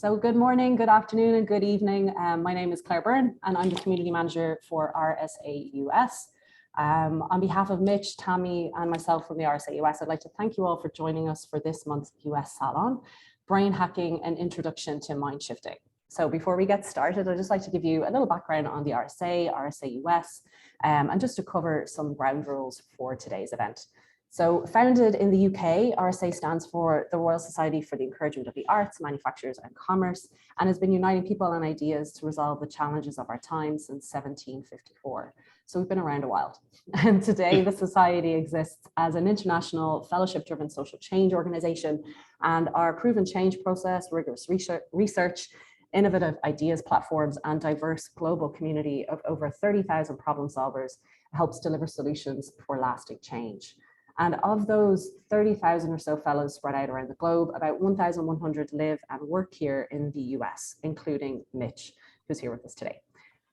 So good morning, good afternoon, and good evening. My name is Claire Byrne, and I'm the Community Manager for RSA US. On behalf of Mitch, Tammie, and myself from the RSA US, I'd like to thank you all for joining us for this month's US Salon, Brain Hacking, an Introduction to Mindshifting. So before we get started, I'd just like to give you a little background on the RSA US, and just to cover some ground rules for today's event. So founded in the UK, RSA stands for the Royal Society for the Encouragement of the Arts, Manufactures and Commerce, and has been uniting people and ideas to resolve the challenges of our time since 1754. So we've been around a while. And today the Society exists as an international fellowship-driven social change organization, and our proven change process, rigorous research, innovative ideas platforms, and diverse global community of over 30,000 problem solvers helps deliver solutions for lasting change. And of those 30,000 or so fellows spread out around the globe, about 1,100 live and work here in the US, including Mitch, who's here with us today.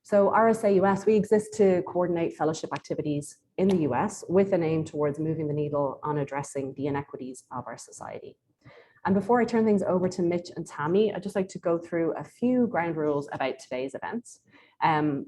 So RSA US, we exist to coordinate fellowship activities in the US with an aim towards moving the needle on addressing the inequities of our society. And before I turn things over to Mitch and Tammie, I'd just like to go through a few ground rules about today's events. And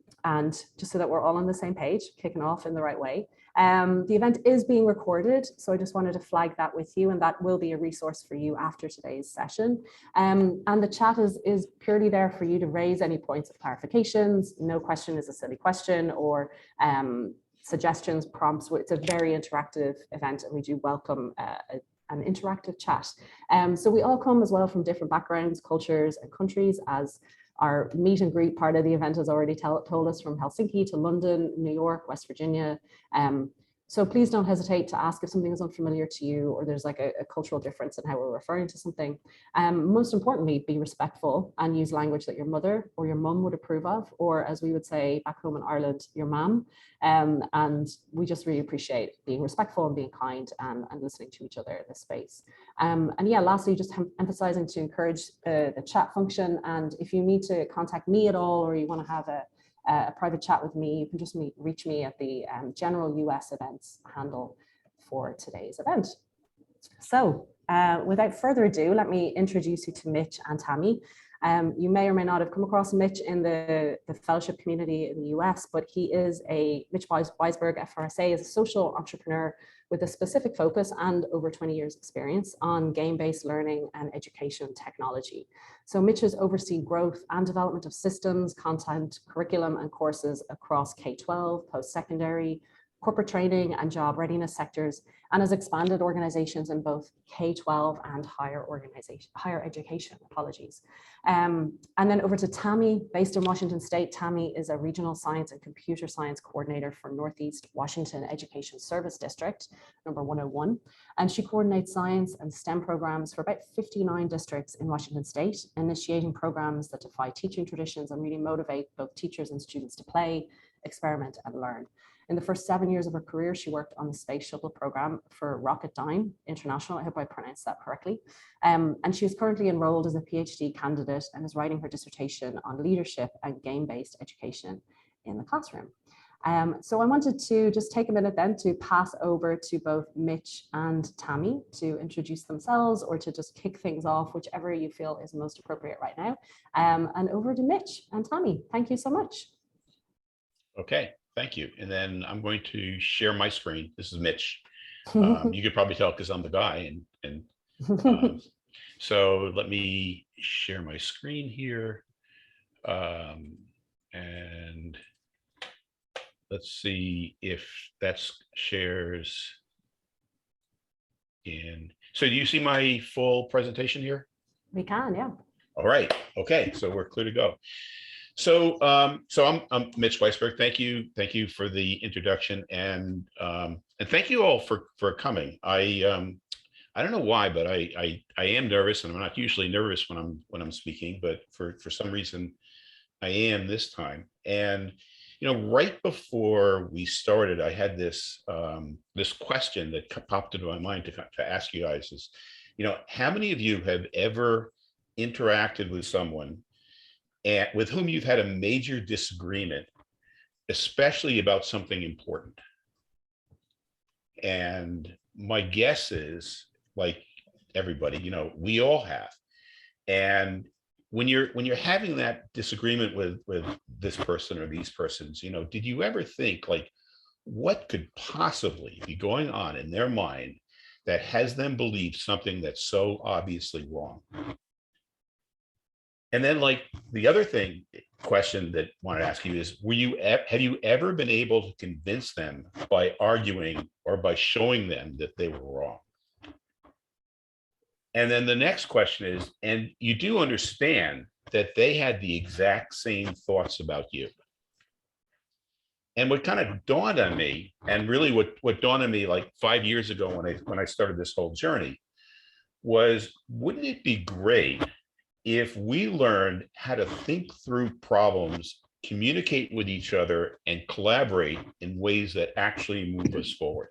just so that we're all on the same page, kicking off in the right way. The event is being recorded, so I just wanted to flag that with you, and that will be a resource for you after today's session. And the chat is purely there for you to raise any points of clarifications. No question is a silly question, or suggestions, prompts. It's a very interactive event, and we do welcome an interactive chat. So we all come as well from different backgrounds, cultures, and countries, as our meet and greet part of the event has already told us, from Helsinki to London, New York, West Virginia. So please don't hesitate to ask if something is unfamiliar to you, or there's like a cultural difference in how we're referring to something. Most importantly, be respectful and use language that your mother or your mum would approve of, or as we would say back home in Ireland, your mam. And we just really appreciate being respectful and being kind, and listening to each other in this space. And yeah, lastly, just emphasizing to encourage the chat function. And if you need to contact me at all, or you want to have a private chat with me, you can just reach me at the general US events handle for today's event. So without further ado, let me introduce you to Mitch and Tammie. You may or may not have come across Mitch in the fellowship community in the US, but Mitch Weisburgh, FRSA, is a social entrepreneur with a specific focus and over 20 years experience on game-based learning and education technology. So Mitch has overseen growth and development of systems, content, curriculum, and courses across K-12, post-secondary, corporate training, and job readiness sectors, and has expanded organizations in both K-12 and higher education, apologies. And then over to Tammie, based in Washington State. Tammie is a regional science and computer science coordinator for Northeast Washington Education Service District, number 101. And she coordinates science and STEM programs for about 59 districts in Washington State, initiating programs that defy teaching traditions and really motivate both teachers and students to play, experiment, and learn. In the first 7 years of her career, she worked on the Space Shuttle program for Rocketdyne International. I hope I pronounced that correctly. And she is currently enrolled as a PhD candidate and is writing her dissertation on leadership and game-based education in the classroom. So I wanted to just take a minute then to pass over to both Mitch and Tammie to introduce themselves, or to just kick things off, whichever you feel is most appropriate right now. And over to Mitch and Tammie. Thank you so much. Okay. Thank you. And then I'm going to share my screen. This is Mitch. You could probably tell because I'm the guy. So let me share my screen here. And let's see if that shares in. So do you see my full presentation here? We can, yeah. All right. Okay. So we're clear to go. So, I'm Mitch Weisburgh. Thank you for the introduction, and thank you all for coming. I don't know why, but I am nervous, and I'm not usually nervous when I'm speaking, but for some reason I am this time. And right before we started, I had this this question that popped into my mind to ask you guys is, how many of you have ever interacted with someone and with whom you've had a major disagreement, especially about something important? And my guess is, like everybody, we all have. And when you're having that disagreement with this person or these persons, did you ever think like, what could possibly be going on in their mind that has them believe something that's so obviously wrong? And then like the other question that I wanted to ask you is, have you ever been able to convince them by arguing or by showing them that they were wrong? And then the next question is, and you do understand that they had the exact same thoughts about you. And what kind of dawned on me, and really what dawned on me like 5 years ago when I started this whole journey, was, wouldn't it be great if we learned how to think through problems, communicate with each other, and collaborate in ways that actually move us forward?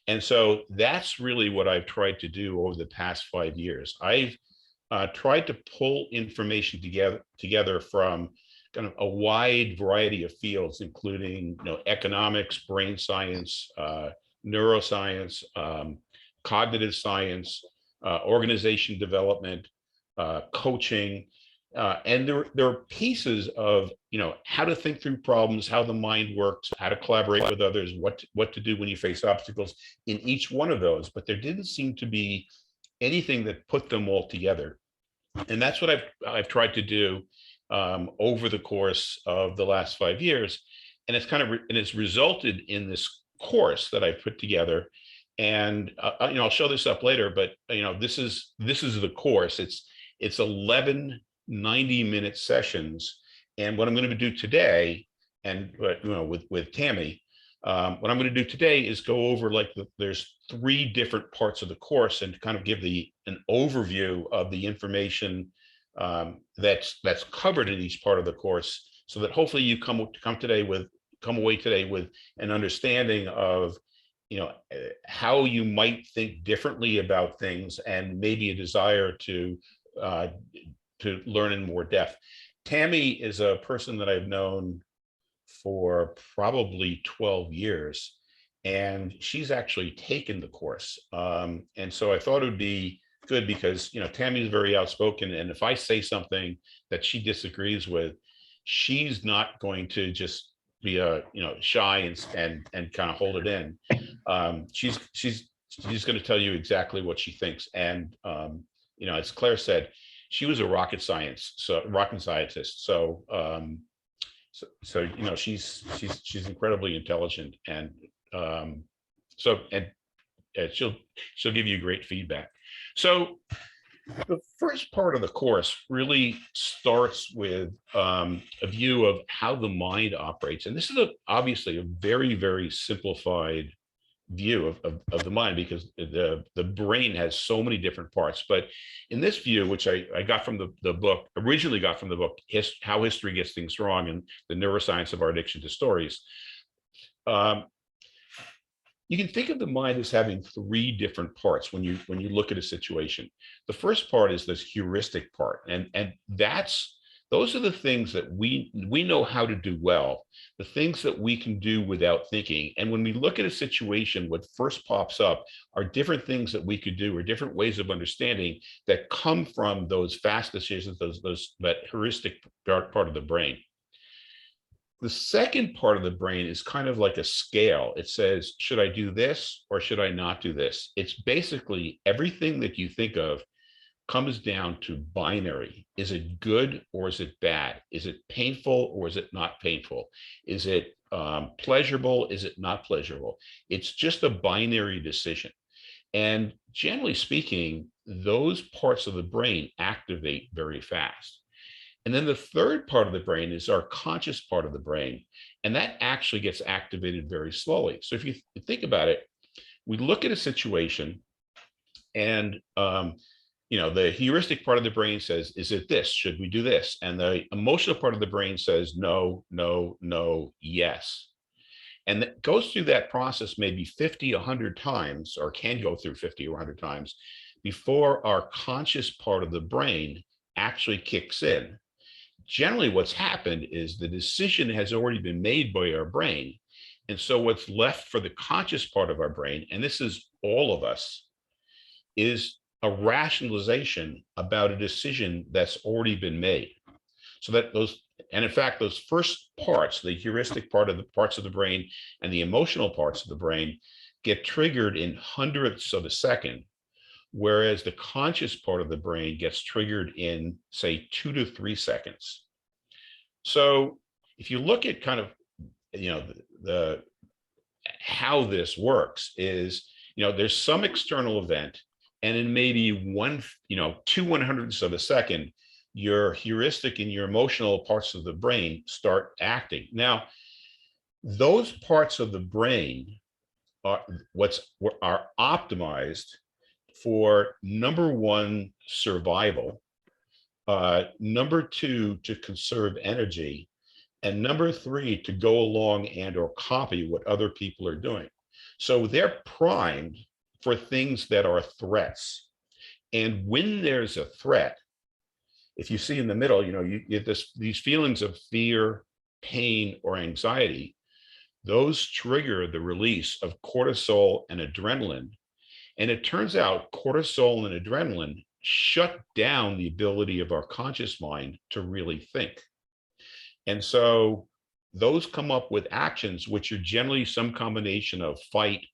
And so that's really what I've tried to do over the past 5 years. I've tried to pull information together from kind of a wide variety of fields, including economics, brain science, neuroscience, cognitive science, organization development, coaching, and there are pieces of how to think through problems, how the mind works, how to collaborate with others, what to do when you face obstacles in each one of those. But there didn't seem to be anything that put them all together, and that's what I've tried to do over the course of the last 5 years, and it's resulted in this course that I put together. And I'll show this up later, but this is the course. It's 11 90-minute sessions. And what I'm going to do today, and with Tammie, what I'm going to do today is go over there's 3 different parts of the course and kind of give an overview of the information that's covered in each part of the course, so that hopefully you come away today with an understanding of how you might think differently about things, and maybe a desire to learn in more depth. Tammie is a person that I've known for probably 12 years, and she's actually taken the course. And so I thought it would be good because, Tammie is very outspoken, and if I say something that she disagrees with, she's not going to just be shy and kind of hold it in. She's going to tell you exactly what she thinks. And as Claire said, she was a rocket scientist. So she's incredibly intelligent, and she'll give you great feedback. So the first part of the course really starts with a view of how the mind operates, and this is obviously a very, very simplified view of the mind, because the brain has so many different parts. But in this view, which I got from the book, originally got from the book, How History Gets Things Wrong and the Neuroscience of Our Addiction to Stories, you can think of the mind as having 3 different parts when you look at a situation. The first part is this heuristic part, and those are the things that we know how to do well, the things that we can do without thinking. And when we look at a situation, what first pops up are different things that we could do, or different ways of understanding that come from those fast decisions, that heuristic part of the brain. The second part of the brain is kind of like a scale. It says, should I do this or should I not do this? It's basically everything that you think of comes down to binary. Is it good or is it bad? Is it painful or is it not painful? Is it pleasurable? Is it not pleasurable? It's just a binary decision. And generally speaking, those parts of the brain activate very fast. And then the third part of the brain is our conscious part of the brain, and that actually gets activated very slowly. So if you think about it, we look at a situation, and the heuristic part of the brain says, is it this? Should we do this? And the emotional part of the brain says, no, no, no, yes. And that goes through that process maybe 50, 100 times, or can go through 50 or 100 times before our conscious part of the brain actually kicks in. Generally, what's happened is the decision has already been made by our brain. And so what's left for the conscious part of our brain, and this is all of us, is a rationalization about a decision that's already been made. So that and in fact, those first parts, the heuristic part of the parts of the brain and the emotional parts of the brain, get triggered in hundredths of a second, whereas the conscious part of the brain gets triggered in, say, 2 to 3 seconds. So if you look at kind of, the how this works is, there's some external event, and in maybe 2/100ths of a second, your heuristic and your emotional parts of the brain start acting. Now, those parts of the brain are optimized for, number one, survival, number two, to conserve energy, and number three, to go along and or copy what other people are doing. So they're primed for things that are threats. And when there's a threat, if you see in the middle, you get these feelings of fear, pain, or anxiety, those trigger the release of cortisol and adrenaline. And it turns out cortisol and adrenaline shut down the ability of our conscious mind to really think. And so those come up with actions, which are generally some combination of fight,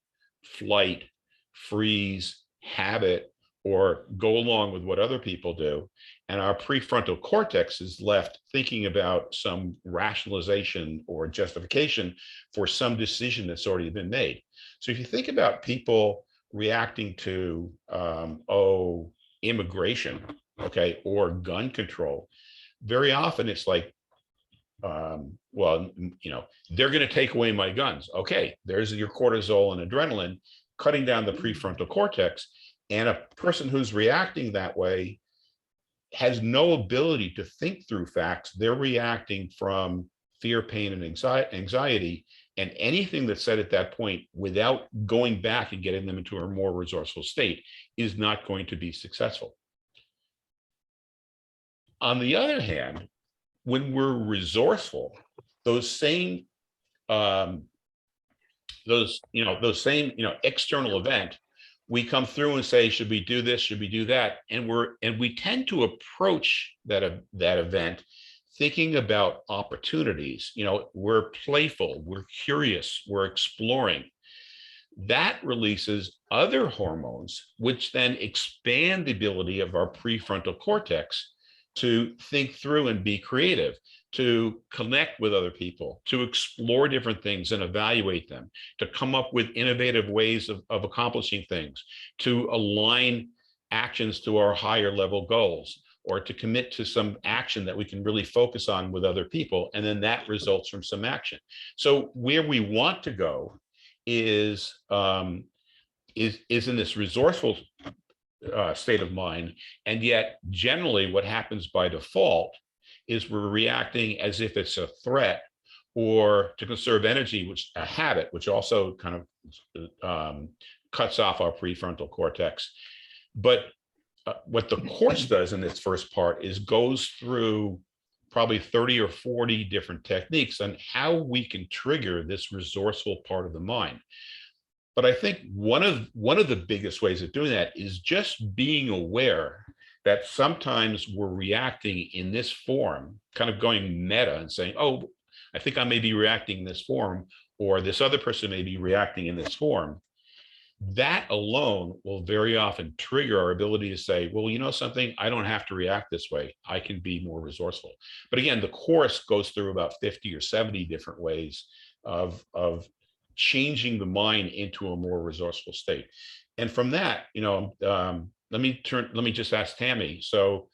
flight, freeze, habit, or go along with what other people do. And our prefrontal cortex is left thinking about some rationalization or justification for some decision that's already been made. So if you think about people reacting to, immigration, okay, or gun control, very often it's like, they're going to take away my guns. Okay, there's your cortisol and adrenaline cutting down the prefrontal cortex. And a person who's reacting that way has no ability to think through facts. They're reacting from fear, pain, and anxiety, and anything that's said at that point without going back and getting them into a more resourceful state is not going to be successful. On the other hand, when we're resourceful, those same external event, we come through and say, should we do this? Should we do that? And we tend to approach that event thinking about opportunities. We're playful, we're curious, we're exploring. That releases other hormones, which then expand the ability of our prefrontal cortex to think through and be creative, to connect with other people, to explore different things and evaluate them, to come up with innovative ways of accomplishing things, to align actions to our higher level goals, or to commit to some action that we can really focus on with other people. And then that results from some action. So where we want to go is in this resourceful state of mind. And yet generally what happens by default is we're reacting as if it's a threat, or to conserve energy, which a habit, which also kind of cuts off our prefrontal cortex. But what the course does in its first part is goes through probably 30 or 40 different techniques on how we can trigger this resourceful part of the mind. But I think one of the biggest ways of doing that is just being aware that sometimes we're reacting in this form, kind of going meta and saying, oh, I think I may be reacting in this form, or this other person may be reacting in this form. That alone will very often trigger our ability to say, well, you know something, I don't have to react this way. I can be more resourceful. But again, the course goes through about 50 or 70 different ways of changing the mind into a more resourceful state. And from that, let me just ask Tammie. So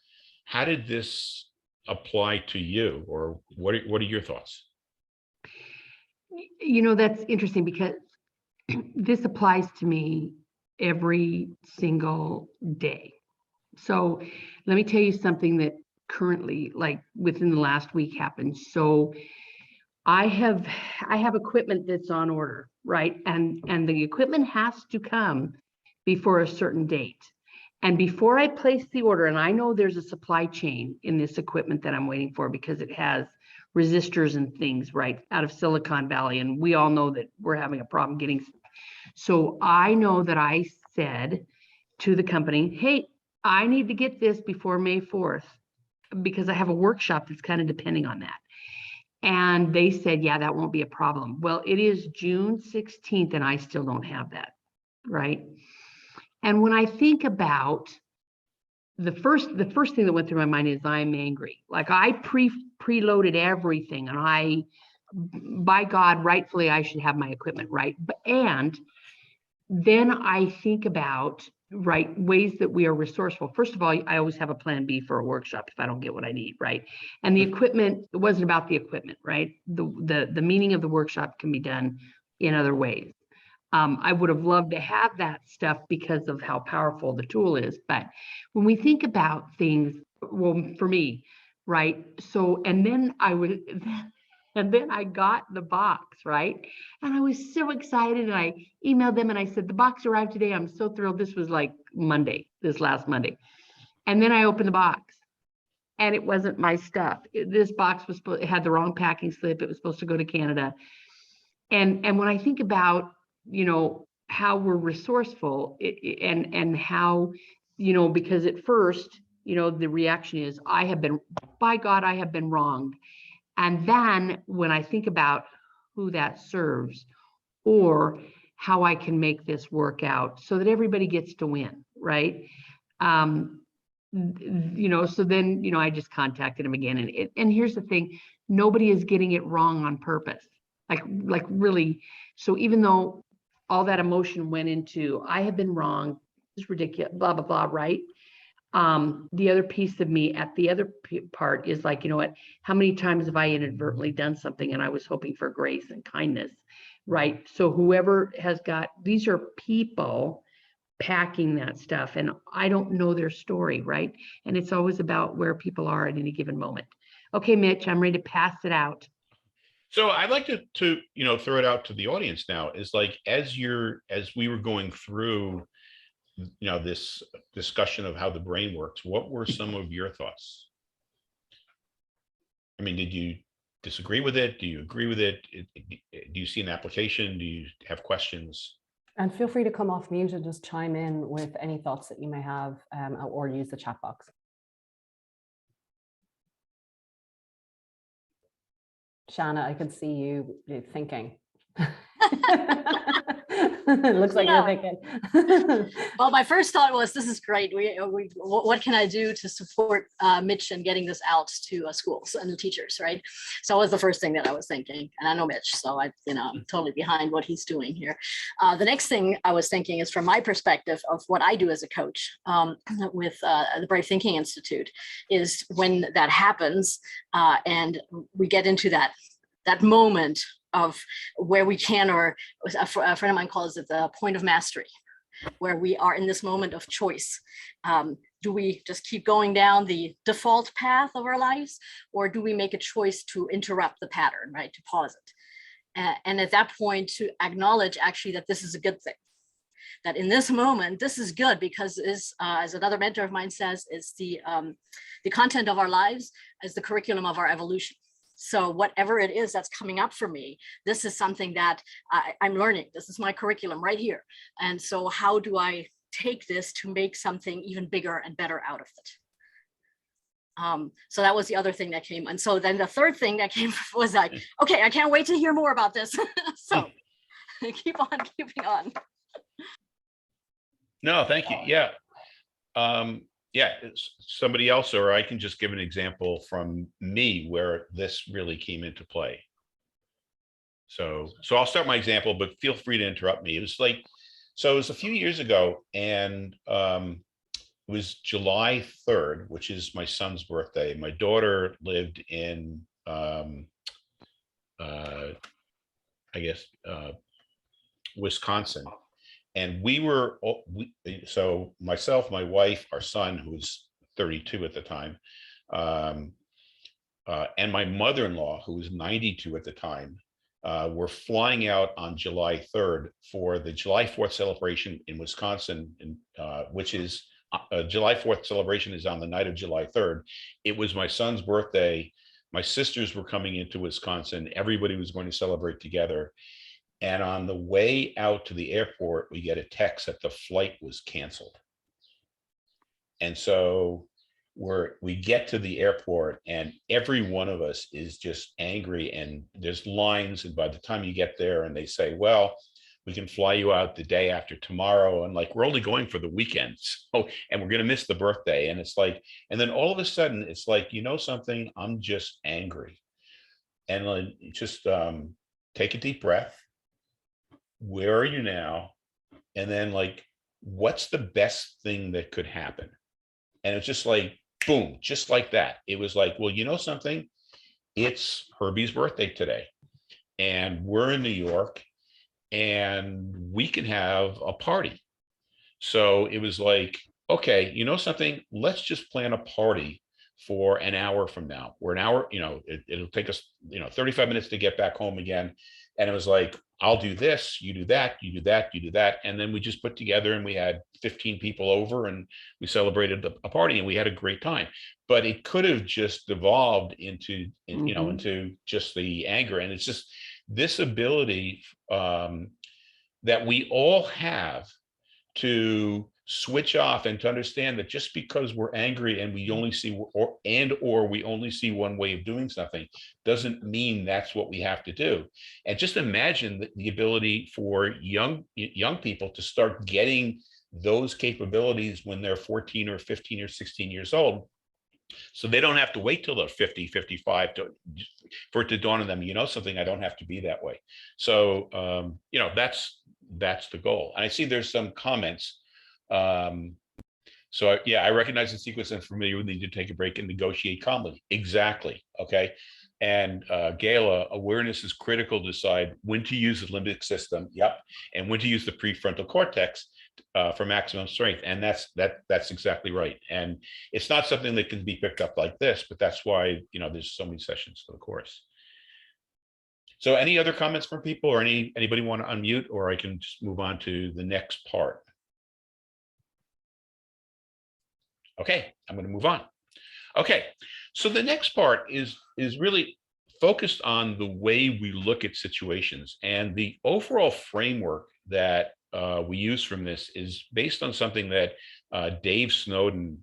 how did this apply to you, or what are your thoughts? That's interesting because this applies to me every single day. So let me tell you something that currently, like within the last week, happened. So I have equipment that's on order, right? And the equipment has to come before a certain date. And before I place the order, and I know there's a supply chain in this equipment that I'm waiting for because it has resistors and things right out of Silicon Valley. And we all know that we're having a problem getting. So I know that I said to the company, hey, I need to get this before May 4th because I have a workshop that's kind of depending on that. And they said, yeah, that won't be a problem. Well, it is June 16th and I still don't have that, right? And when I think about the first thing that went through my mind is I'm angry. Like I preloaded everything, and by God, rightfully, I should have my equipment, right? And then I think about, right, ways that we are resourceful. First of all, I always have a plan B for a workshop if I don't get what I need, right? And the equipment, it wasn't about the equipment, right? The meaning of the workshop can be done in other ways. I would have loved to have that stuff because of how powerful the tool is. But when we think about things, well, for me, right? So, and then I got the box, right? And I was so excited, and I emailed them and I said, the box arrived today. I'm so thrilled. This was like this last Monday. And then I opened the box and it wasn't my stuff. This box was it had the wrong packing slip. It was supposed to go to Canada. And when I think about, how we're resourceful and how, because at first, the reaction is by God, I have been wronged. And then when I think about who that serves or how I can make this work out so that everybody gets to win, right? So then, I just contacted him again. And here's the thing, nobody is getting it wrong on purpose. Like really. So even though all that emotion went into, I have been wrong, it's ridiculous, blah, blah, blah, right? The other piece of me at the other part is like, what, how many times have I inadvertently done something and I was hoping for grace and kindness, right? So whoever has these are people packing that stuff, and I don't know their story, right? And it's always about where people are at any given moment. Okay, Mitch, I'm ready to pass it out. So I'd like to throw it out to the audience now, is like, as we were going through, this discussion of how the brain works, what were some of your thoughts? I mean, did you disagree with it? Do you agree with it? Do you see an application? Do you have questions? And feel free to come off mute and just chime in with any thoughts that you may have, or use the chat box. Shanna, I can see you thinking. It looks like you're thinking. Well, my first thought was, this is great. What can I do to support Mitch in getting this out to schools and the teachers, right? So that was the first thing that I was thinking. And I know Mitch, so I'm totally behind what he's doing here. The next thing I was thinking is from my perspective of what I do as a coach with the Brave Thinking Institute, is when that happens and we get into that moment of where we can, or a friend of mine calls it the point of mastery, where we are in this moment of choice. Do we just keep going down the default path of our lives, or do we make a choice to interrupt the pattern, right? To pause it. And at that point, to acknowledge actually that this is a good thing. That in this moment, this is good, because as another mentor of mine says, is the content of our lives as the curriculum of our evolution. So whatever it is that's coming up for me, this is something that I'm learning. This is my curriculum right here. And so how do I take this to make something even bigger and better out of it? So that was the other thing that came. And so then the third thing that came was like, okay, I can't wait to hear more about this. So keep on keeping on. No, thank you. Yeah. Yeah, it's somebody else, or I can just give an example from me where this really came into play. So I'll start my example, but feel free to interrupt me. It was like, so it was a few years ago, and it was July 3rd, which is my son's birthday. My daughter lived in, Wisconsin. And so myself, my wife, our son, who was 32 at the time, and my mother-in-law, who was 92 at the time, were flying out on July 3rd for the July 4th celebration in Wisconsin, which is July 4th celebration is on the night of July 3rd. It was my son's birthday. My sisters were coming into Wisconsin. Everybody was going to celebrate together. And on the way out to the airport, we get a text that the flight was canceled. And so we get to the airport and every one of us is just angry, and there's lines. And by the time you get there and they say, well, we can fly you out the day after tomorrow. And like, we're only going for the weekend. So, and we're going to miss the birthday. And it's like, and then all of a sudden it's like, you know something, I'm just angry. And like, just take a deep breath. Where are you now? And then like, what's the best thing that could happen? And it's just like, boom, just like that. It was like, well, you know something, it's Herbie's birthday today and we're in New York and we can have a party. So it was like, okay, you know something, let's just plan a party for an hour from now. We're an hour, you know, it'll take us, you know, 35 minutes to get back home again. And it was like, I'll do this, you do that, you do that, you do that. And then we just put together and we had 15 people over and we celebrated a party and we had a great time. But it could have just devolved into, you know, into just the anger. And it's just this ability that we all have to switch off and to understand that just because we're angry and we only see or we only see one way of doing something doesn't mean that's what we have to do. And just imagine the ability for young people to start getting those capabilities when they're 14 or 15 or 16 years old. So they don't have to wait till they're 50, 55 for it to dawn on them, you know something, I don't have to be that way. So, you know, that's the goal. And I see there's some comments. So yeah, I recognize the sequence and familiar with the need to take a break and negotiate calmly. Exactly. Okay. And Gala, awareness is critical to decide when to use the limbic system. Yep. And when to use the prefrontal cortex for maximum strength. And that's exactly right. And it's not something that can be picked up like this, but that's why, you know, there's so many sessions for the course. So any other comments from people, or anybody want to unmute, or I can just move on to the next part? Okay, I'm going to move on. Okay, so the next part is really focused on the way we look at situations, and the overall framework that we use from this is based on something that Dave Snowden,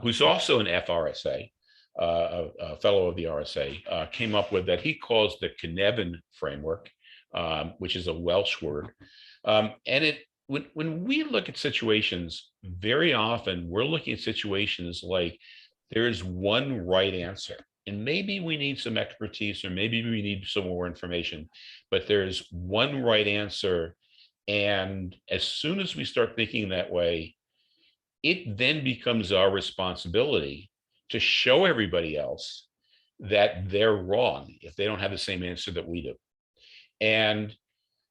who's also an FRSA, a fellow of the RSA, came up with, that he calls the Cynefin framework, which is a Welsh word. And when we look at situations, very often we're looking at situations like there's one right answer. And maybe we need some expertise, or maybe we need some more information, but there's one right answer. And as soon as we start thinking that way, it then becomes our responsibility to show everybody else that they're wrong if they don't have the same answer that we do. And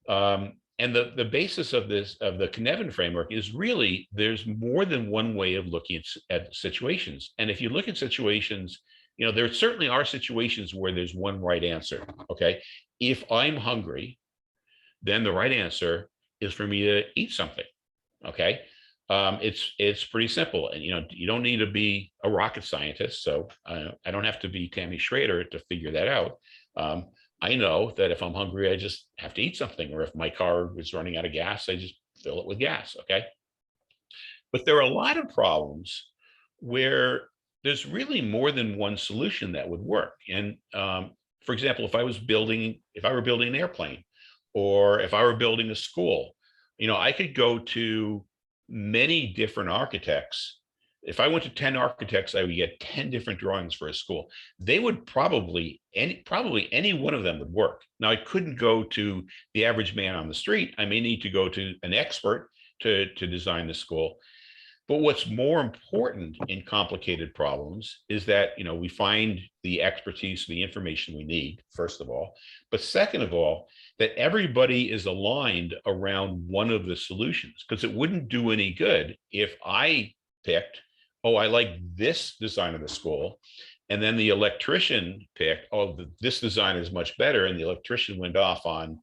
the basis of this, of the Cynefin framework, is really there's more than one way of looking at situations. And if you look at situations, you know, there certainly are situations where there's one right answer. Okay, if I'm hungry, then the right answer is for me to eat something. Okay, it's pretty simple, and you know, you don't need to be a rocket scientist. So I don't have to be Tammie Schrader to figure that out. I know that if I'm hungry, I just have to eat something, or if my car is running out of gas, I just fill it with gas. Okay. But there are a lot of problems where there's really more than one solution that would work. And for example, if I were building an airplane, or if I were building a school, you know, I could go to many different architects. If I went to 10 architects, I would get 10 different drawings for a school. They would probably any one of them would work. Now, I couldn't go to the average man on the street. I may need to go to an expert to design the school. But what's more important in complicated problems is that, you know, we find the expertise, the information we need, first of all, but second of all, that everybody is aligned around one of the solutions, because it wouldn't do any good if I picked, oh, I like this design of the school, and then the electrician picked, oh, this design is much better, and the electrician went off on,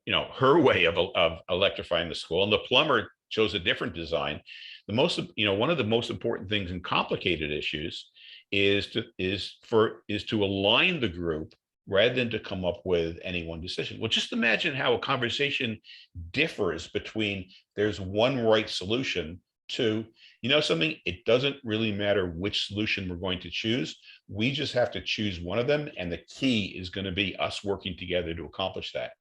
you know, her way of electrifying the school, and the plumber chose a different design. One of the most important things in complicated issues is to align the group rather than to come up with any one decision. Well, just imagine how a conversation differs between there's one right solution to You know something? It doesn't really matter which solution we're going to choose. We just have to choose one of them. And the key is going to be us working together to accomplish that.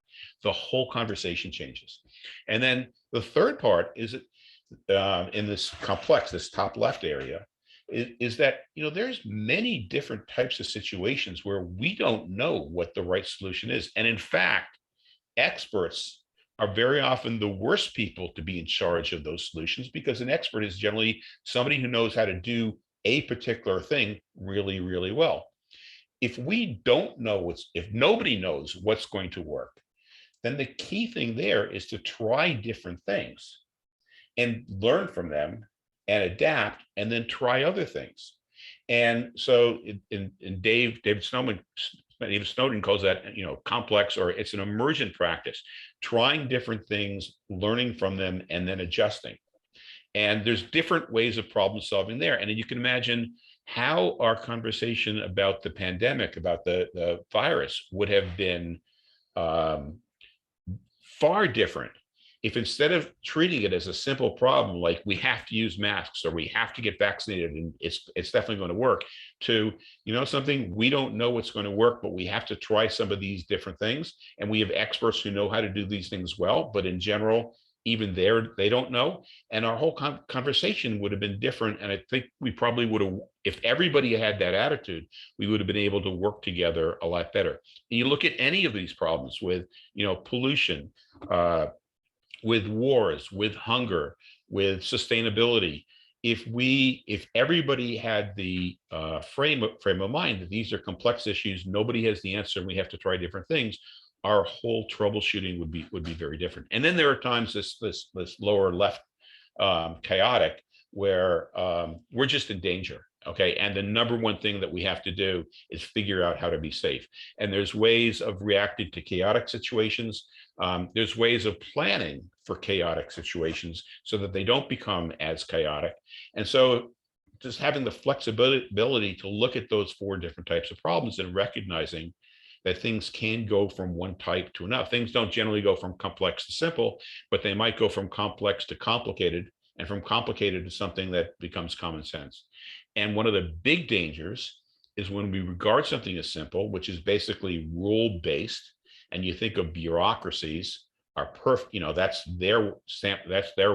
The whole conversation changes. And then the third part is in this complex, this top left area, is that, you know, there's many different types of situations where we don't know what the right solution is. And in fact, experts are very often the worst people to be in charge of those solutions, because an expert is generally somebody who knows how to do a particular thing really, really well. If we don't know if nobody knows what's going to work, then the key thing there is to try different things and learn from them and adapt, and then try other things. And so David Snowden calls that, you know, complex, or it's an emergent practice, trying different things, learning from them, and then adjusting. And there's different ways of problem solving there. And you can imagine how our conversation about the pandemic, about the virus, would have been far different if, instead of treating it as a simple problem, like we have to use masks or we have to get vaccinated and it's definitely going to work, to, you know something, we don't know what's going to work, but we have to try some of these different things. And we have experts who know how to do these things well, but in general, even they don't know. And our whole conversation would have been different. And I think we probably would have, if everybody had that attitude, we would have been able to work together a lot better. And you look at any of these problems with, you know, pollution, with wars, with hunger, with sustainability. If everybody had the frame of mind that these are complex issues, nobody has the answer, and we have to try different things, our whole troubleshooting would be very different. And then there are times, this lower left, chaotic, where we're just in danger. Okay, and the number one thing that we have to do is figure out how to be safe. And there's ways of reacting to chaotic situations. There's ways of planning for chaotic situations so that they don't become as chaotic. And so just having the flexibility to look at those 4 different types of problems and recognizing that things can go from one type to another. Things don't generally go from complex to simple, but they might go from complex to complicated, and from complicated to something that becomes common sense. And one of the big dangers is when we regard something as simple, which is basically rule-based, and you think of bureaucracies are perfect, you know, that's their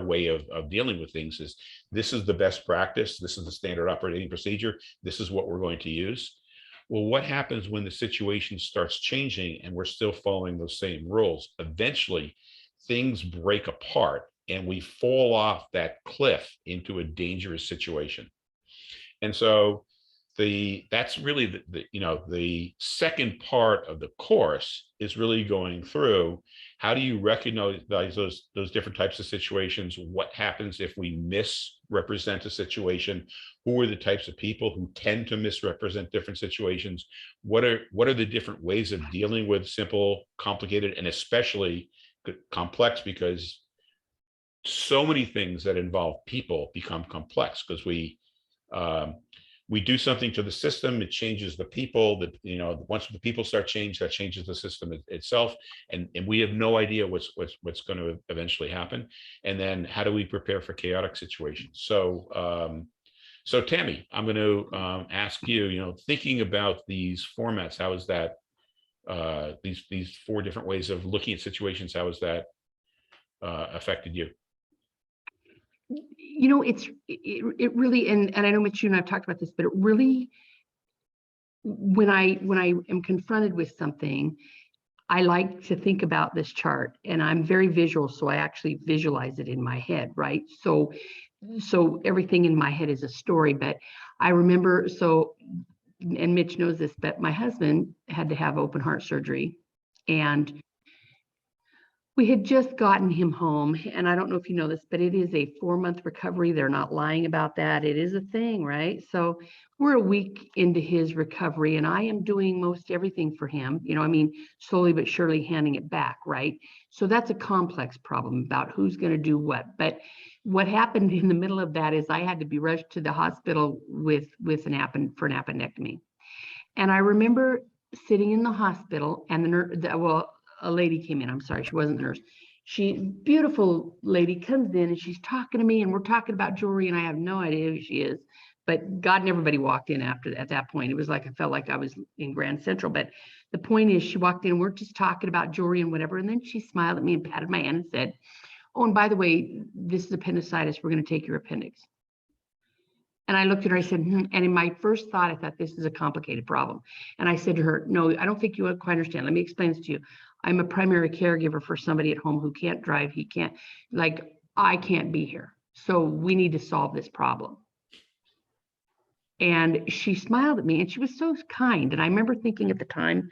way of dealing with things, is this is the best practice, this is the standard operating procedure, this is what we're going to use. Well, what happens when the situation starts changing and we're still following those same rules? Eventually, things break apart and we fall off that cliff into a dangerous situation. And so that's really the second part of the course is really going through, how do you recognize those different types of situations? What happens if we misrepresent a situation? Who are the types of people who tend to misrepresent different situations? What are the different ways of dealing with simple, complicated, and especially complex? Because so many things that involve people become complex, because we do something to the system, it changes the people. That, you know, once the people start changing, that changes the system itself, and we have no idea what's going to eventually happen. And then how do we prepare for chaotic situations? So so Tammie, I'm going to ask you, you know, thinking about these formats, how is that these 4 different ways of looking at situations, how has that affected you? You know, it really, and I know Mitch, you and I've talked about this, but it really, when I am confronted with something, I like to think about this chart, and I'm very visual, so I actually visualize it in my head, right? So everything in my head is a story. But I remember, and Mitch knows this, but my husband had to have open heart surgery, and we had just gotten him home. And I don't know if you know this, but it is a 4-month recovery. They're not lying about that. It is a thing, right? So we're a week into his recovery, and I am doing most everything for him. You know, I mean, slowly but surely handing it back, right? So that's a complex problem about who's going to do what. But what happened in the middle of that is I had to be rushed to the hospital for an appendectomy. And I remember sitting in the hospital, and a lady came in. I'm sorry, she wasn't the nurse. beautiful lady comes in and she's talking to me and we're talking about jewelry and I have no idea who she is. But God and everybody walked in at that point. It was like I felt like I was in Grand Central. But the point is, she walked in and we're just talking about jewelry and whatever. And then she smiled at me and patted my hand and said, "Oh, and by the way, this is appendicitis. We're going to take your appendix." And I looked at her, I said, and in my first thought, I thought, this is a complicated problem. And I said to her, "No, I don't think you quite understand. Let me explain this to you. I'm a primary caregiver for somebody at home who can't drive. He can't, I can't be here. So we need to solve this problem." And she smiled at me and she was so kind. And I remember thinking at the time,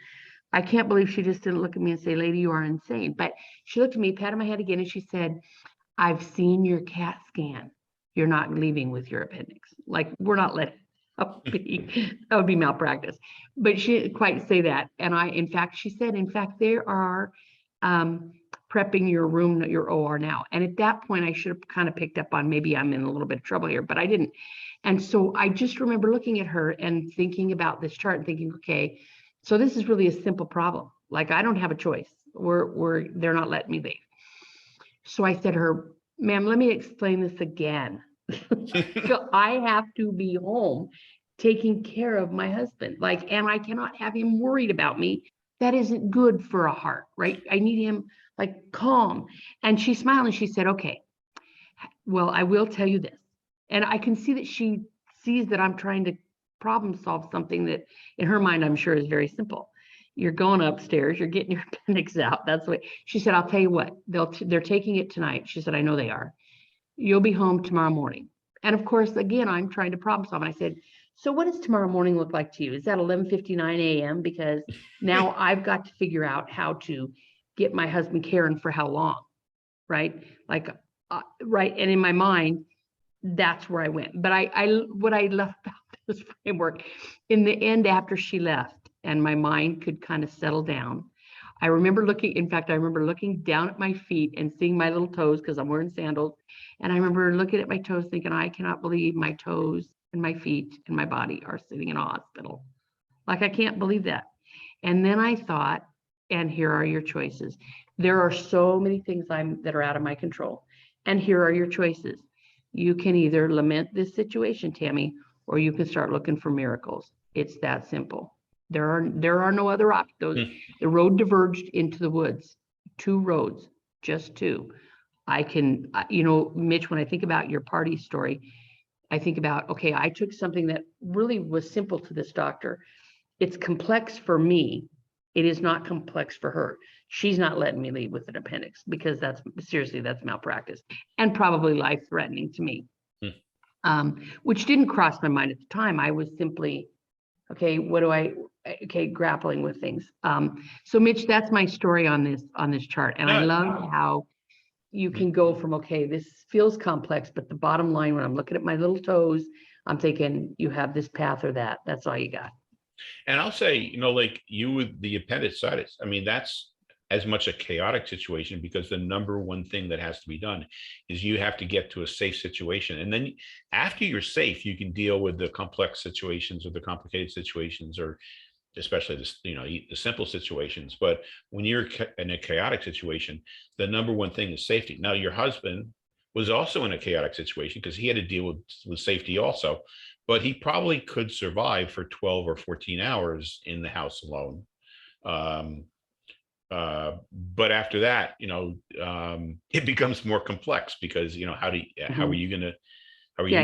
I can't believe she just didn't look at me and say, "Lady, you are insane." But she looked at me, patted my head again, and she said, "I've seen your CAT scan. You're not leaving with your appendix. Like, we're not letting that would be malpractice." But she didn't quite say that. And in fact, she said, "In fact, they are prepping your room, your OR now." And at that point, I should have kind of picked up on maybe I'm in a little bit of trouble here, but I didn't. And so I just remember looking at her and thinking about this chart and thinking, okay, so this is really a simple problem. Like, I don't have a choice. They're not letting me leave. So I said to her, "Ma'am, let me explain this again." So I have to be home taking care of my husband. And I cannot have him worried about me. That isn't good for a heart, right? I need him calm. And she smiled and she said, "Okay, well, I will tell you this." And I can see that she sees that I'm trying to problem solve something that in her mind, I'm sure, is very simple. You're going upstairs, you're getting your appendix out. That's what she said. "I'll tell you what, they're taking it tonight." She said, "I know they are. You'll be home tomorrow morning." And of course, again, I'm trying to problem solve. And I said, "So what does tomorrow morning look like to you? Is that 11:59 a.m.? Because now I've got to figure out how to get my husband Karen for how long, right?" Right. And in my mind, that's where I went. But what I love about this framework, in the end, after she left and my mind could kind of settle down, I remember looking down at my feet and seeing my little toes because I'm wearing sandals. And I remember looking at my toes thinking, I cannot believe my toes and my feet and my body are sitting in a hospital. I can't believe that. And then I thought, and here are your choices. There are so many things that are out of my control. And here are your choices. You can either lament this situation, Tammie, or you can start looking for miracles. It's that simple. There are no other options. The road diverged into the woods. 2 roads, just 2. I can, Mitch, when I think about your party story, I think about, okay, I took something that really was simple to this doctor. It's complex for me. It is not complex for her. She's not letting me leave with an appendix because that's malpractice and probably life-threatening to me, which didn't cross my mind at the time. I was simply, grappling with things. So Mitch, that's my story on this chart. And I love how you can go from, okay, this feels complex, but the bottom line, when I'm looking at my little toes, I'm thinking you have this path or that. That's all you got. And I'll say, you with the appendicitis, I mean, that's as much a chaotic situation because the number one thing that has to be done is you have to get to a safe situation. And then after you're safe, you can deal with the complex situations or the complicated situations, or especially the simple situations. But when you're in a chaotic situation, the number one thing is safety. Now, your husband was also in a chaotic situation because he had to deal with safety also, but he probably could survive for 12 or 14 hours in the house alone. But after that, it becomes more complex because, how are you going to,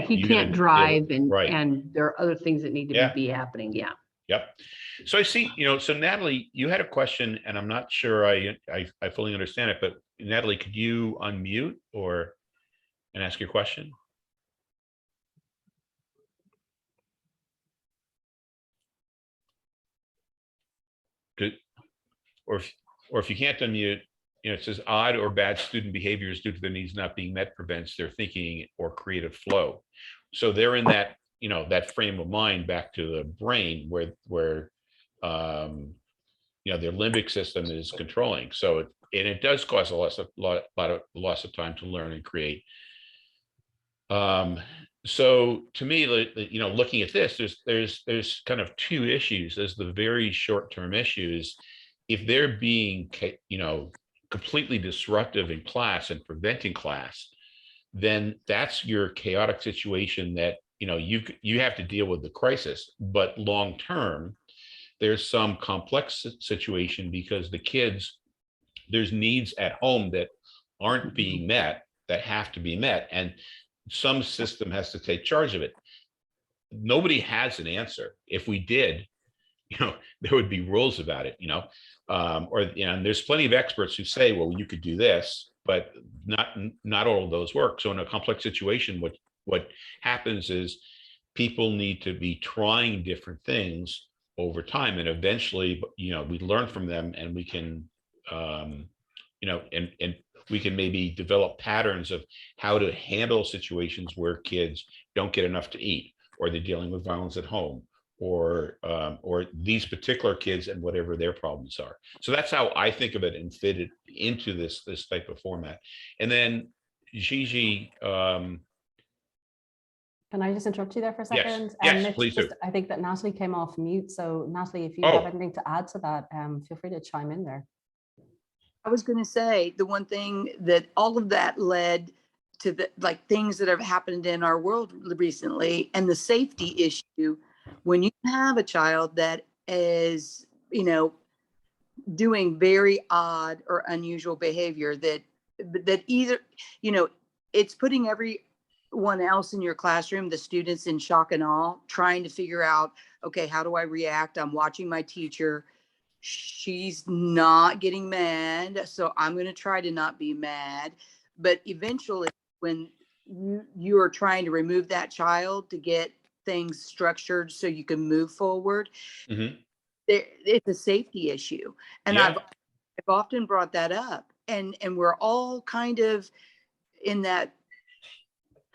he can't drive and there are other things that need to be happening. Yeah. Yep. So I see, so Natalie, you had a question and I'm not sure I fully understand it, but Natalie, could you unmute and ask your question? Good. Or if you can't unmute, it says odd or bad student behaviors due to their needs not being met prevents their thinking or creative flow. So they're in that, that frame of mind back to the brain where their limbic system is controlling. So it does cause a lot of loss of time to learn and create. So to me, looking at this, there's kind of 2 issues. There's the very short-term issues. If they're being, completely disruptive in class and preventing class, then that's your chaotic situation that, you know, you have to deal with the crisis. But long term, there's some complex situation because the kids, there's needs at home that aren't being met, that have to be met, and some system has to take charge of it. Nobody has an answer. If we did, you know, there would be rules about it, you know, or, you know, and there's plenty of experts who say, well, you could do this, but not all of those work. So in a complex situation, what happens is people need to be trying different things over time, and eventually, you know, we learn from them, and we can, you know, and we can maybe develop patterns of how to handle situations where kids don't get enough to eat, or they're dealing with violence at home, or these particular kids and whatever their problems are. So that's how I think of it and fit it into this type of format. And then Gigi, can I just interrupt you there for a yes, second? yes, Mitch, please do. I think that Natalie came off mute. So Natalie, if you Oh. have anything to add to that, feel free to chime in there. I was going to say the one thing that all of that led to, the like things that have happened in our world recently, and the safety issue. When you have a child that is, you know, doing very odd or unusual behavior, that either, you know, it's putting everyone else in your classroom, the students, in shock and awe, trying to figure out, okay, how do I react? I'm watching my teacher. She's not getting mad, so I'm going to try to not be mad. But eventually, when you are trying to remove that child to get things structured so you can move forward, it's a safety issue. And Yeah. I've often brought that up, and we're all kind of in that.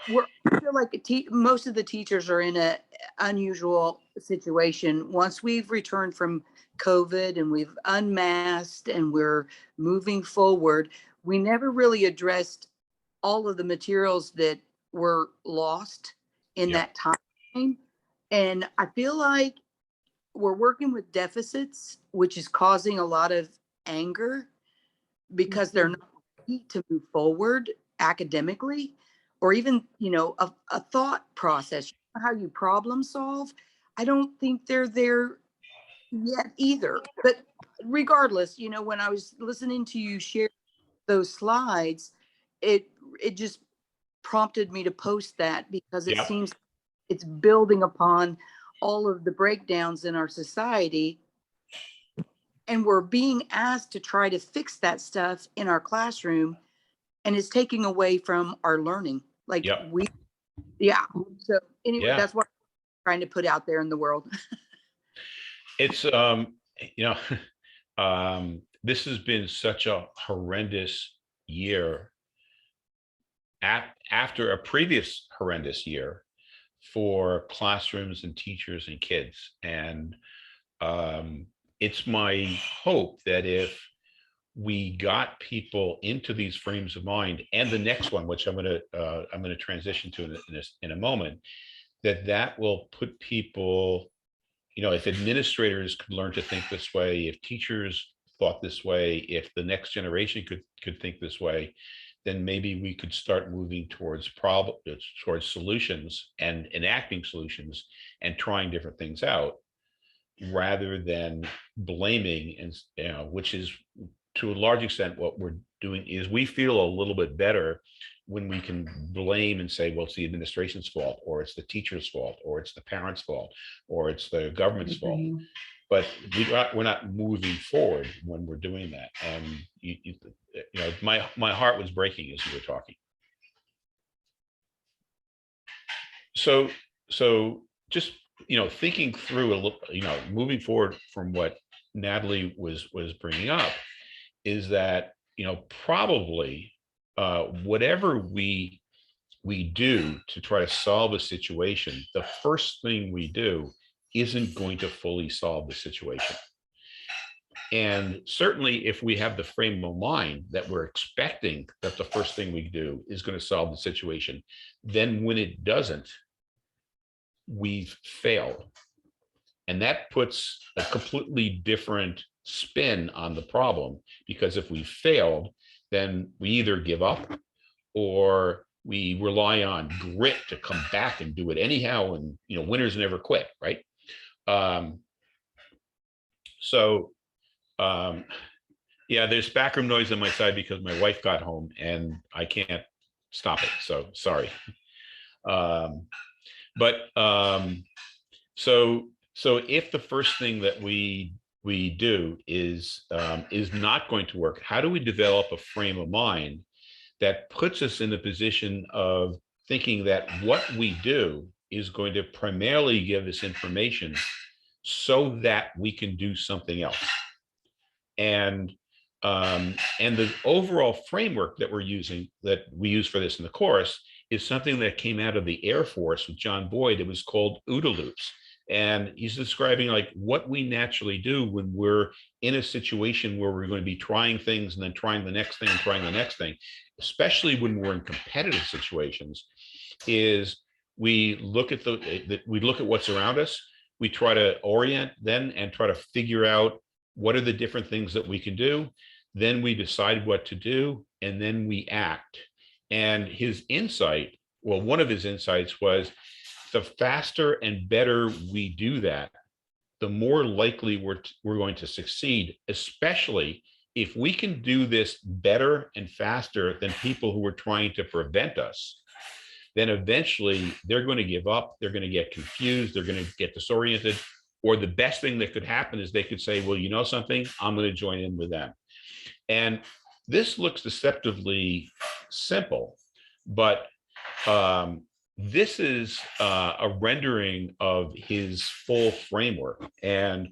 I feel like most of the teachers are in an unusual situation. Once we've returned from COVID and we've unmasked and we're moving forward, we never really addressed all of the materials that were lost in that time. And I feel like we're working with deficits, which is causing a lot of anger because they're not ready to move forward academically, or even, you know, a thought process, how you problem solve. I don't think they're there yet either. But regardless, you know, when I was listening to you share those slides, it just prompted me to post that, because it seems it's building upon all of the breakdowns in our society. And we're being asked to try to fix that stuff in our classroom, and it's taking away from our learning. Like So anyway, that's what I'm trying to put out there in the world. It's, you know, this has been such a horrendous year after a previous horrendous year for classrooms and teachers and kids. And it's my hope that if we got people into these frames of mind, and the next one, which I'm going to transition to in a moment, that will put people, you know, if administrators could learn to think this way, if teachers thought this way, if the next generation could think this way, then maybe we could start moving towards solutions and enacting solutions and trying different things out, rather than blaming. And, you know, which is to a large extent what we're doing, is we feel a little bit better when we can blame and say, well, it's the administration's fault, or it's the teacher's fault, or it's the parents' fault, or it's the government's fault. But we're not moving forward when we're doing that. And you know, my heart was breaking as you were talking. So just, you know, thinking through a little, you know, moving forward from what Natalie was bringing up, is that, you know, probably whatever we do to try to solve a situation, the first thing we do isn't going to fully solve the situation. And certainly if we have the frame of mind that we're expecting that the first thing we do is going to solve the situation, then when it doesn't, we've failed. And that puts a completely different spin on the problem, because if we failed, then we either give up or we rely on grit to come back and do it anyhow. And, you know, winners never quit, right? Yeah, there's background noise on my side because my wife got home and I can't stop it. So sorry. So if the first thing that we do is not going to work, how do we develop a frame of mind that puts us in a position of thinking that what we do is going to primarily give us information so that we can do something else? And the overall framework that we use for this in the course is something that came out of the Air Force with John Boyd. It was called OODA loops. And he's describing like what we naturally do when we're in a situation where we're going to be trying things and then trying the next thing and trying the next thing, especially when we're in competitive situations, is we look at what's around us. We try to orient then and try to figure out what are the different things that we can do. Then we decide what to do, and then we act. And his insight, well, one of his insights was the faster and better we do that, the more likely we're going to succeed, especially if we can do this better and faster than people who are trying to prevent us. Then eventually they're going to give up, they're going to get confused, they're going to get disoriented, or the best thing that could happen is they could say, well, you know something, I'm going to join in with them. And this looks deceptively simple, but this is a rendering of his full framework. And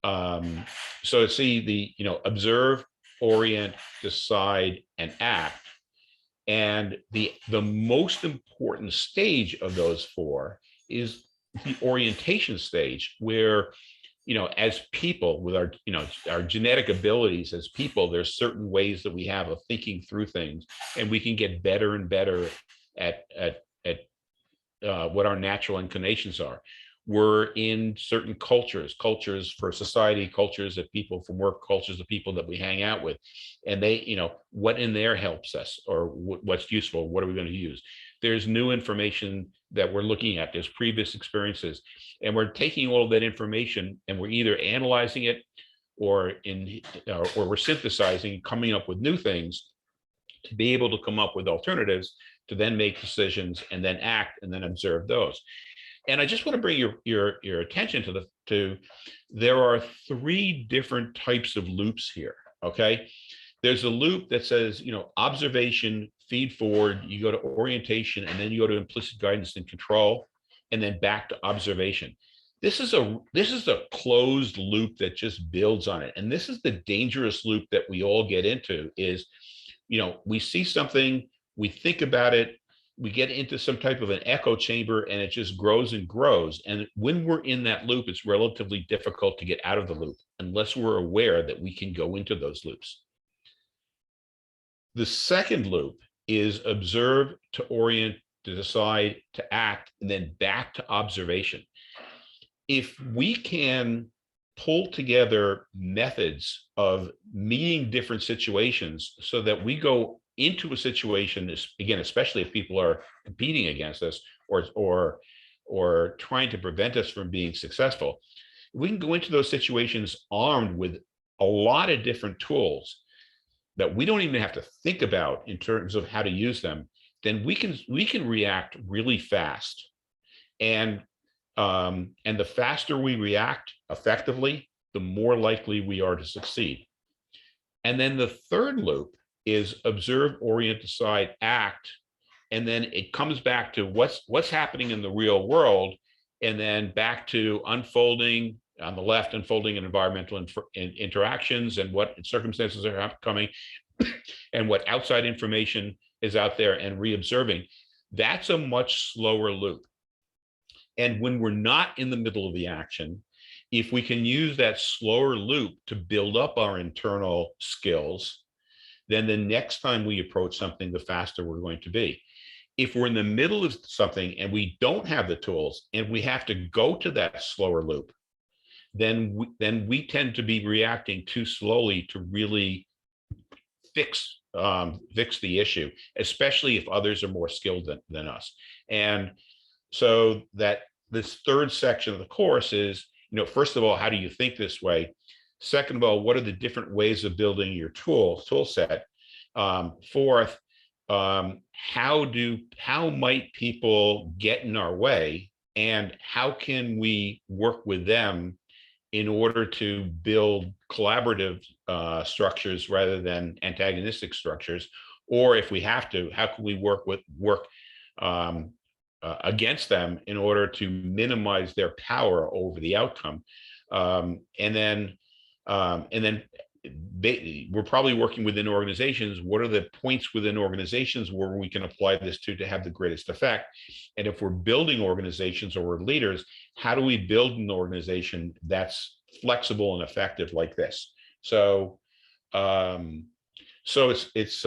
so see observe, orient, decide, and act. And the most important stage of those four is the orientation stage, where, as people with our genetic abilities as people, there's certain ways that we have of thinking through things, and we can get better and better at what our natural inclinations are. We're in certain cultures for society, cultures of people from work, cultures of people that we hang out with, and they, what in there helps us, or what's useful, what are we going to use? There's new information that we're looking at, there's previous experiences, and we're taking all of that information and we're either analyzing it or we're synthesizing, coming up with new things to be able to come up with alternatives to then make decisions and then act and then observe those. And I just want to bring your attention to there are three different types of loops here. Okay, there's a loop that says, observation, feed forward, you go to orientation, and then you go to implicit guidance and control, and then back to observation. This is a closed loop that just builds on it. And this is the dangerous loop that we all get into is, we see something, we think about it, we get into some type of an echo chamber, and it just grows and grows. And when we're in that loop, it's relatively difficult to get out of the loop unless we're aware that we can go into those loops. The second loop is observe, to orient, to decide, to act, and then back to observation. If we can pull together methods of meeting different situations so that we go into a situation, again, especially if people are competing against us or trying to prevent us from being successful, we can go into those situations armed with a lot of different tools that we don't even have to think about in terms of how to use them. Then we can react really fast, and the faster we react effectively, the more likely we are to succeed. And then the third loop is observe, orient, decide, act, and then it comes back to what's happening in the real world, and then back to unfolding on the left, unfolding in environmental interactions and what circumstances are coming, and what outside information is out there, and re-observing. That's a much slower loop. And when we're not in the middle of the action, if we can use that slower loop to build up our internal skills, then the next time we approach something, the faster we're going to be. If we're in the middle of something and we don't have the tools and we have to go to that slower loop, then we tend to be reacting too slowly to really fix the issue, especially if others are more skilled than us. And so that this third section of the course is, first of all, how do you think this way? Second of all, what are the different ways of building your tool set? Fourth, how might people get in our way, and how can we work with them in order to build collaborative structures rather than antagonistic structures? Or if we have to, how can we work against them in order to minimize their power over the outcome? And then we're probably working within organizations. What are the points within organizations where we can apply this to have the greatest effect? And if we're building organizations or we're leaders, how do we build an organization that's flexible and effective like this? So it's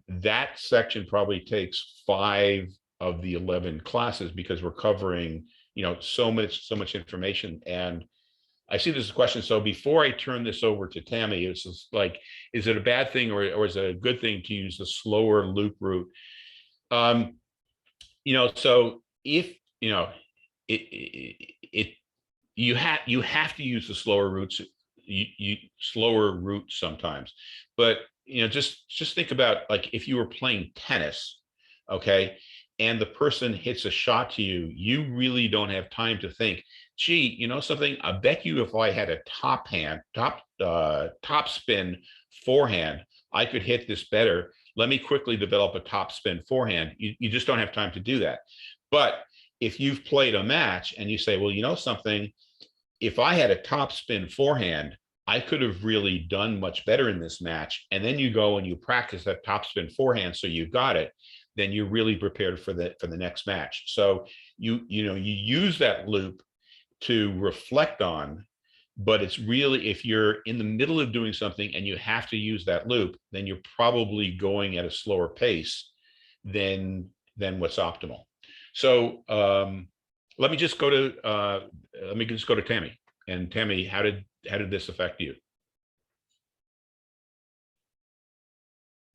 that section probably takes 5 of the 11 classes, because we're covering so much information. And I see this question. So before I turn this over to Tammie, it's just like, is it a bad thing or is it a good thing to use the slower loop route? So if you have to use the slower routes, slower route sometimes. But just think about, like, if you were playing tennis, okay, and the person hits a shot to you, you really don't have time to think, gee, something, I bet you if I had a top spin forehand, I could hit this better. Let me quickly develop a top spin forehand. You just don't have time to do that. But if you've played a match and you say, well, something, if I had a top spin forehand, I could have really done much better in this match. And then you go and you practice that top spin forehand, so you got it, then you're really prepared for the next match. So you use that loop to reflect on, but it's really, if you're in the middle of doing something and you have to use that loop, then you're probably going at a slower pace than what's optimal. So let me just go to Tammie. And Tammie, how did this affect you?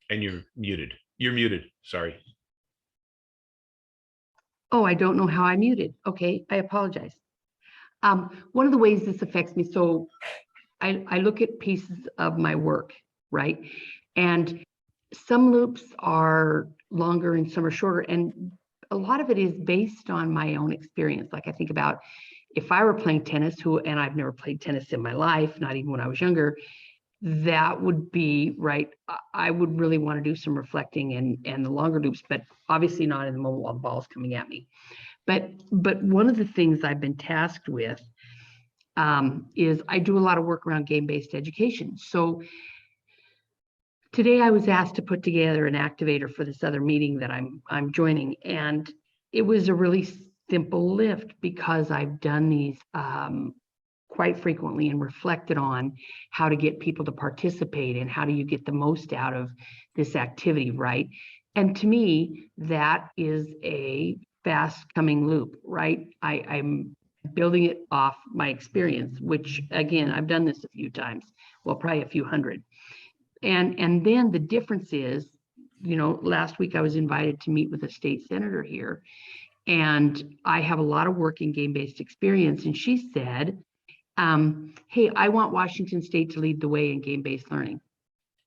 And you're muted. You're muted. Sorry. Oh, I don't know how I muted. Okay, I apologize. One of the ways this affects me, so I look at pieces of my work, right? And some loops are longer and some are shorter. And a lot of it is based on my own experience. Like, I think about if I were playing tennis, and I've never played tennis in my life, not even when I was younger, that would be right. I would really want to do some reflecting and the longer loops, but obviously not in the moment while the ball's coming at me. But one of the things I've been tasked with is I do a lot of work around game-based education. So today I was asked to put together an activator for this other meeting that I'm joining, and it was a really simple lift because I've done these quite frequently and reflected on how to get people to participate and how do you get the most out of this activity, right? And to me, that is a fast coming loop, right? I'm building it off my experience, which again, I've done this a few times, well, probably a few hundred. And then the difference is, last week I was invited to meet with a state senator here, and I have a lot of work in game-based experience. And she said, hey, I want Washington State to lead the way in game-based learning.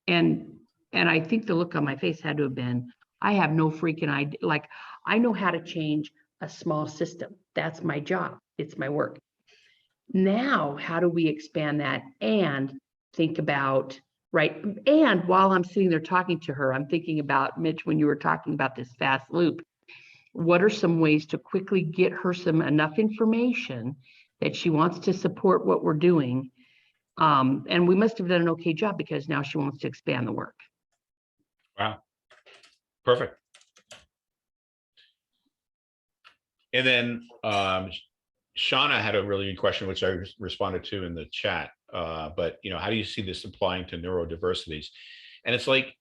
And I think the look on my face had to have been, I have no freaking idea. Like, I know how to change a small system. That's my job. It's my work. Now, how do we expand that and think about, right? And while I'm sitting there talking to her, I'm thinking about, Mitch, when you were talking about this fast loop, what are some ways to quickly get her enough information that she wants to support what we're doing? And we must have done an okay job because now she wants to expand the work. Wow. Perfect. And then Shauna had a really good question, which I responded to in the chat. But how do you see this applying to neurodiversities? And it's like,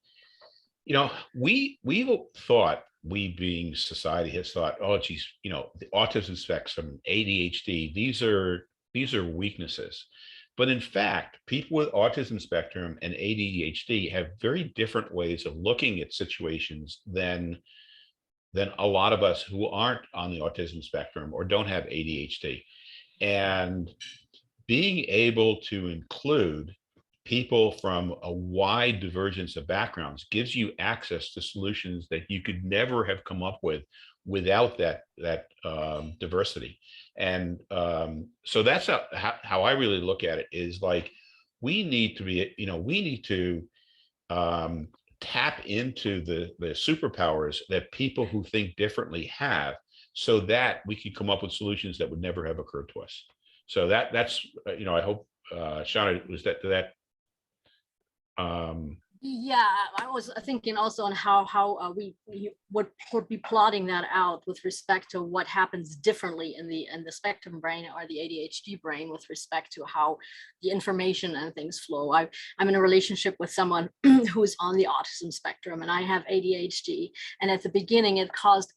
we've thought, we being society has thought, oh geez, the autism spectrum, ADHD, these are these are weaknesses. But in fact, people with autism spectrum and ADHD have very different ways of looking at situations than a lot of us who aren't on the autism spectrum or don't have ADHD. And being able to include people from a wide divergence of backgrounds gives you access to solutions that you could never have come up with without that diversity. And so that's how I really look at it, is like, we need to be, we need to tap into the superpowers that people who think differently have, so that we can come up with solutions that would never have occurred to us. So that's I hope Shauna, was that Yeah, I was thinking also on how we would be plotting that out with respect to what happens differently in the spectrum brain or the ADHD brain with respect to how the information and things flow. I'm in a relationship with someone who's on the autism spectrum, and I have ADHD. And at the beginning, it caused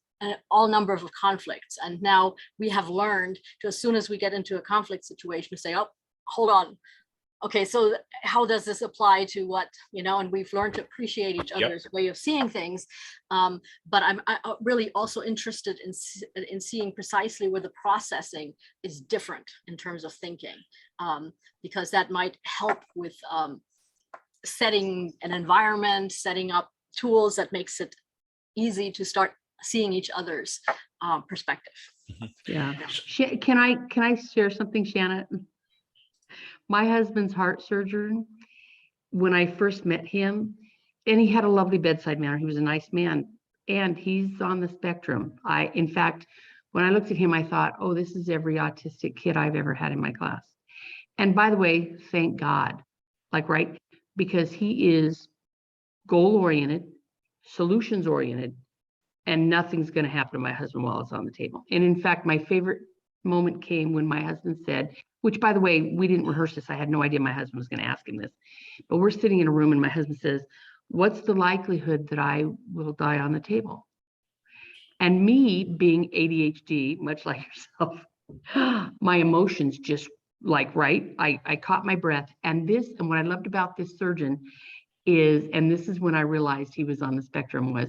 all number of conflicts. And now we have learned to, as soon as we get into a conflict situation, say, oh, hold on. Okay, so how does this apply to what, and we've learned to appreciate each other's way of seeing things. But I'm really also interested in seeing precisely where the processing is different in terms of thinking, because that might help with setting an environment, setting up tools that makes it easy to start seeing each other's perspective. Yeah. Can I share something, Shanna? My husband's heart surgeon, when I first met him, and he had a lovely bedside manner. He was a nice man, and he's on the spectrum. In fact, when I looked at him, I thought, oh, this is every autistic kid I've ever had in my class. And by the way, thank God, right? Because he is goal-oriented, solutions-oriented, and nothing's going to happen to my husband while it's on the table. And in fact, my favorite moment came when my husband said, which, by the way, we didn't rehearse this. I had no idea my husband was going to ask him this. But we're sitting in a room and my husband says, what's the likelihood that I will die on the table? And me being ADHD, much like yourself, my emotions just I caught my breath. And what I loved about this surgeon is, and this is when I realized he was on the spectrum, was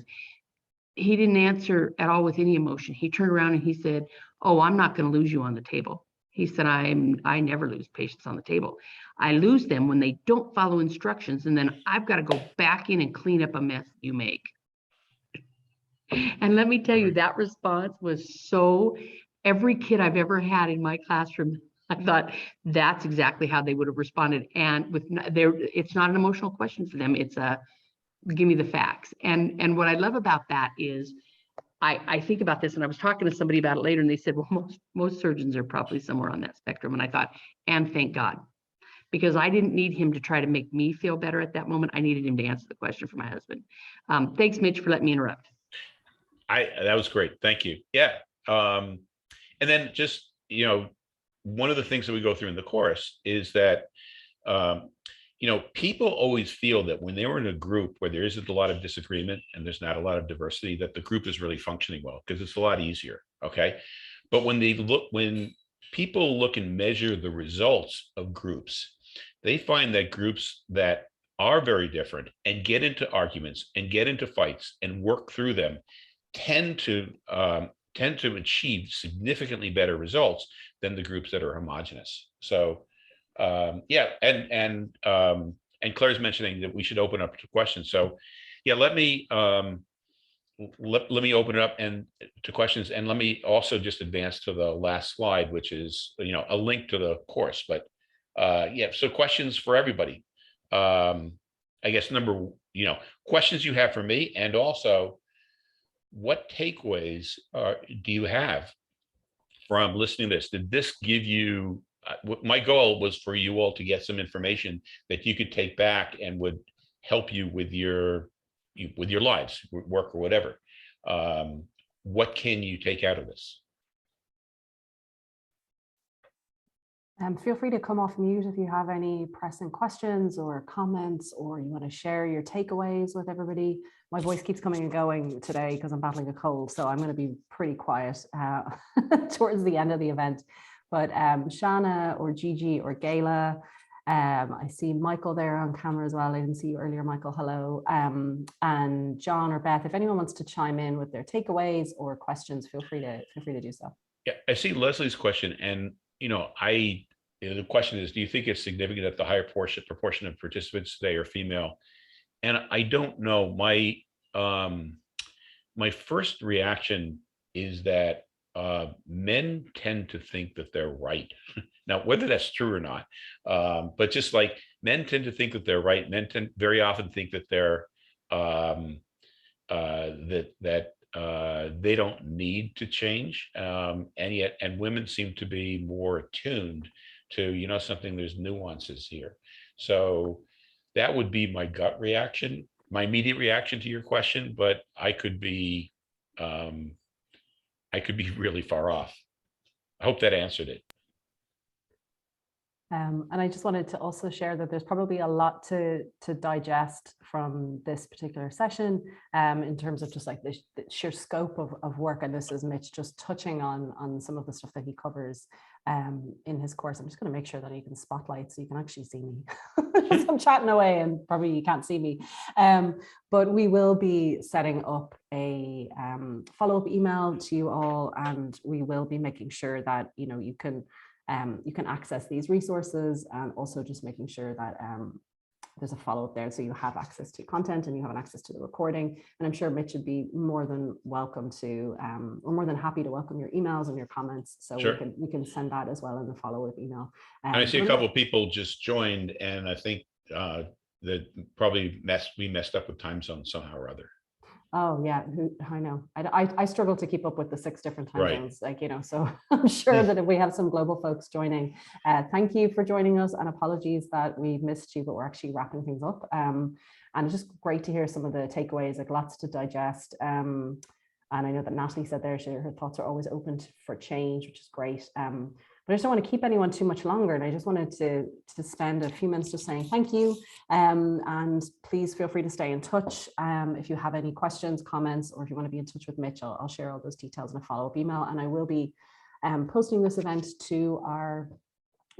he didn't answer at all with any emotion. He turned around and he said, oh, I'm not going to lose you on the table. He said, I never lose patients on the table. I lose them when they don't follow instructions, and then I've got to go back in and clean up a mess you make. And let me tell you, that response was so, every kid I've ever had in my classroom, I thought that's exactly how they would have responded. And it's not an emotional question for them. It's a, give me the facts. And what I love about that is, I think about this, and I was talking to somebody about it later, and they said, well, most surgeons are probably somewhere on that spectrum. And I thought, and thank God, because I didn't need him to try to make me feel better at that moment. I needed him to answer the question for my husband. Thanks, Mitch, for letting me interrupt. That was great. Thank you. Yeah. And then just, one of the things that we go through in the course is that, people always feel that when they were in a group where there isn't a lot of disagreement and there's not a lot of diversity, that the group is really functioning well because it's a lot easier. Okay. But when people look and measure the results of groups, they find that groups that are very different and get into arguments and get into fights and work through them tend to achieve significantly better results than the groups that are homogenous. So and Claire's mentioning that we should open up to questions. So let me let me open it up and to questions, and let me also just advance to the last slide, which is a link to the course. But so questions for everybody. I guess questions you have for me, and also what takeaways do you have from listening to this? Did this give you? My goal was for you all to get some information that you could take back and would help you with your lives, work or whatever. What can you take out of this? Feel free to come off mute if you have any pressing questions or comments, or you want to share your takeaways with everybody. My voice keeps coming and going today because I'm battling a cold, so I'm going to be pretty quiet towards the end of the event. but Shana or Gigi or Gayla, I see Michael there on camera as well. I didn't see you earlier, Michael. Hello. And John or Beth, if anyone wants to chime in with their takeaways or questions, feel free to do so. Yeah, I see Leslie's question, and the question is, do you think it's significant that the higher proportion of participants today are female? And I don't know. My first reaction is that men tend to think that they're right. Now, whether that's true or not, but just like men tend to think that they're right, men tend very often think that they're they don't need to change, and women seem to be more attuned to something. There's nuances here, so that would be my gut reaction, my immediate reaction to your question. But I could be really far off. I hope that answered it. And I just wanted to also share that there's probably a lot to digest from this particular session in terms of just like the sheer scope of work. And this is Mitch just touching on some of the stuff that he covers in his course. I'm just going to make sure that you can spotlight so you can actually see me. I'm chatting away and probably you can't see me. But we will be setting up a follow-up email to you all, and we will be making sure that you can access these resources, and also just making sure that there's a follow-up there, so you have access to content and you have access to the recording. And I'm sure Mitch would be more than welcome to, or more than happy to welcome your emails and your comments. So sure. we can send that as well in the follow-up email. And I see a couple of people just joined, and I think that probably we messed up with time zones somehow or other. Oh yeah, I know. I struggle to keep up with the 6 different time Right. zones, so I'm sure that if we have some global folks joining, thank you for joining us, and apologies that we missed you, but we're actually wrapping things up. And it's just great to hear some of the takeaways, like lots to digest. And I know that Natalie said there, her thoughts are always open for change, which is great. But I just don't want to keep anyone too much longer. And I just wanted to spend a few minutes just saying thank you. And please feel free to stay in touch. If you have any questions, comments, or if you want to be in touch with Mitch, I'll share all those details in a follow-up email. And I will be posting this event to our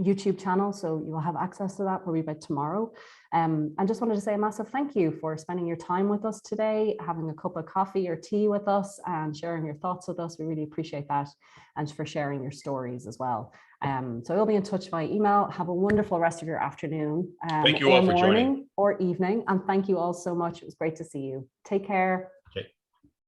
YouTube channel, so you'll have access to that probably by tomorrow. And just wanted to say a massive thank you for spending your time with us today, having a cup of coffee or tea with us and sharing your thoughts with us. We really appreciate that, and for sharing your stories as well. So we'll be in touch by email. Have a wonderful rest of your afternoon, thank you all for morning joining. or evening, and thank you all so much. It was great to see you. Take care.